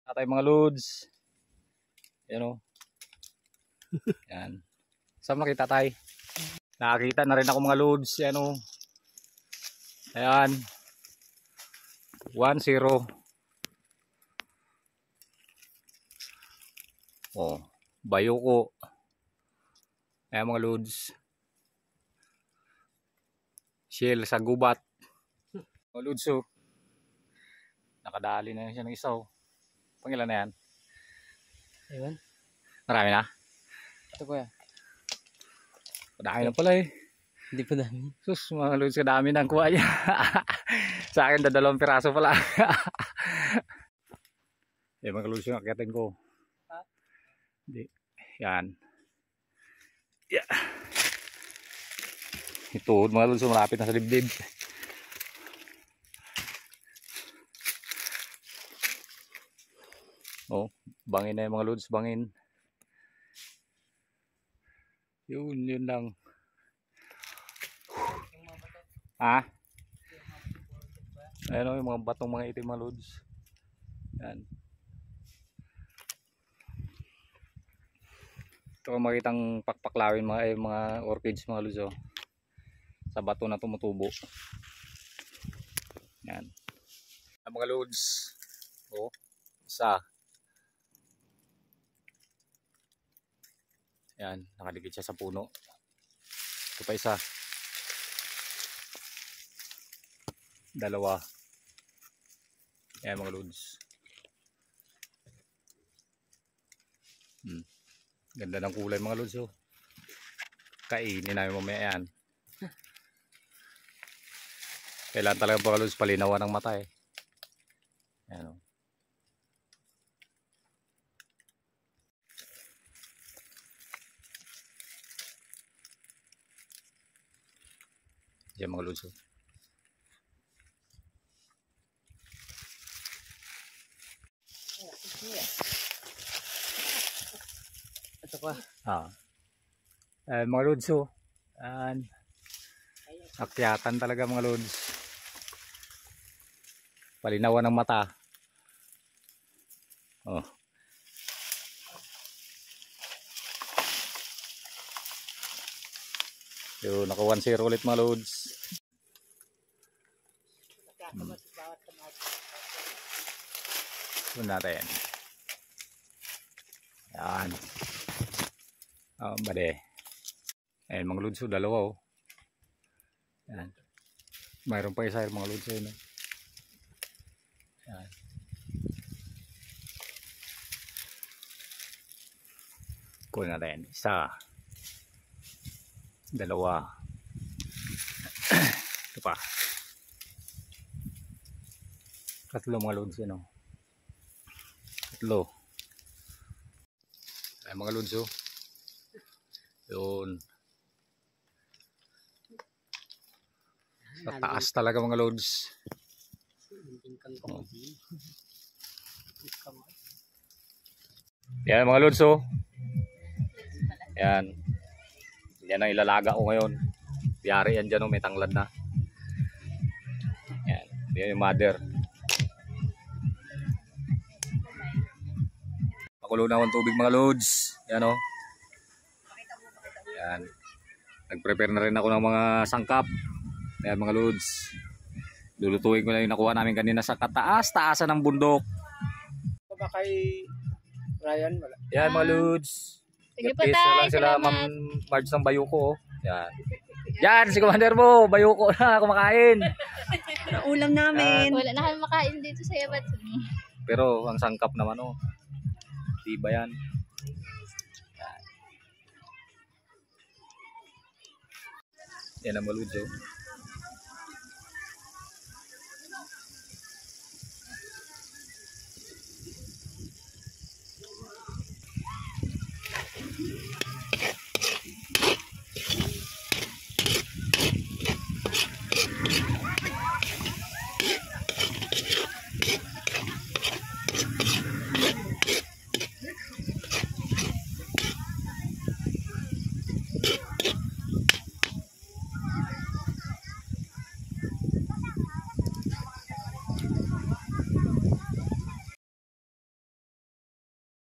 Tatay mga loads. Yan o. Yan. Saan mo nakita tayo? Nakakita na rin ako mga loads. Yan o. Ayan. 1-0. Oh, bayoko. Ayan mga loads. Shell sa gubat. Mga loads o. Nakadali na siya ng isaw. Pangilan na yan? Ayun. Marami na? Ito kuya. Madami na pala eh. Hindi pa dami. Sus, mga loads, kadami na ang kuha niya. Sa akin, 2 piraso pala. Eh, mga loads yung akitin ko. Ha? Hindi. Yan. Yeah. Ito, mga loads, malapit na sa dibdib. Oh, bangin na yung mga loads, bangin. Yun lang. Ha? Ayan o, yung mga batong mga itim mga loads. Yan. Ito kung makitang pakpaklawin mga orchids mga loads o. Sa bato na tumutubo. Yan. Ang mga loads. O, isa. Yan, nakadikit siya sa puno. Ito pa isa. 2. Ayan mga loads. Ganda ng kulay mga loads oh. Kainin namin mamaya yan. Kailangan talaga mga loads palinawan ng mata eh. Ayan oh. Yan mga loads oh. Ito pa. Mga loads oh. Akyatan talaga mga loads. Palinawan ng mata. Oh. Yun, naka 1-0 ulit mga loads. Yun natin. Yan. Bade. Ayan mga loads, 2 oh. Yan. Mayroon pa isa mga loads yun. Yan. Kunin natin. 1. 2. Ito pa. 3 mga loads yun oh. 3. Ay mga loads oh. Yun. Sa taas talaga mga loads. Oh. Yan mga loads oh. Yan. Yan ang ilalaga ko ngayon. Yari yan dyan oh, may tanglad na. Yan. Yan yung mother. Makulo na akong tubig mga loads. Yan oh. Yan. Nag-prepare na rin ako ng mga sangkap. Yan mga loads. Lulutuin ko na yung nakuha namin kanina sa kataas-taasan ng bundok. Ba kay Ryan wala. Yan mga loads. Sige po Get-kiss tayo, na lang sila salamat. Ma'am Marge ng Bayuko oh. Yan. Yan si Commander mo, Bayuko na kumakain. Ulam namin. Wala na kami makain dito sa Yabat. Pero ang sangkap naman oh. Diba yan? Yan ang maluds oh.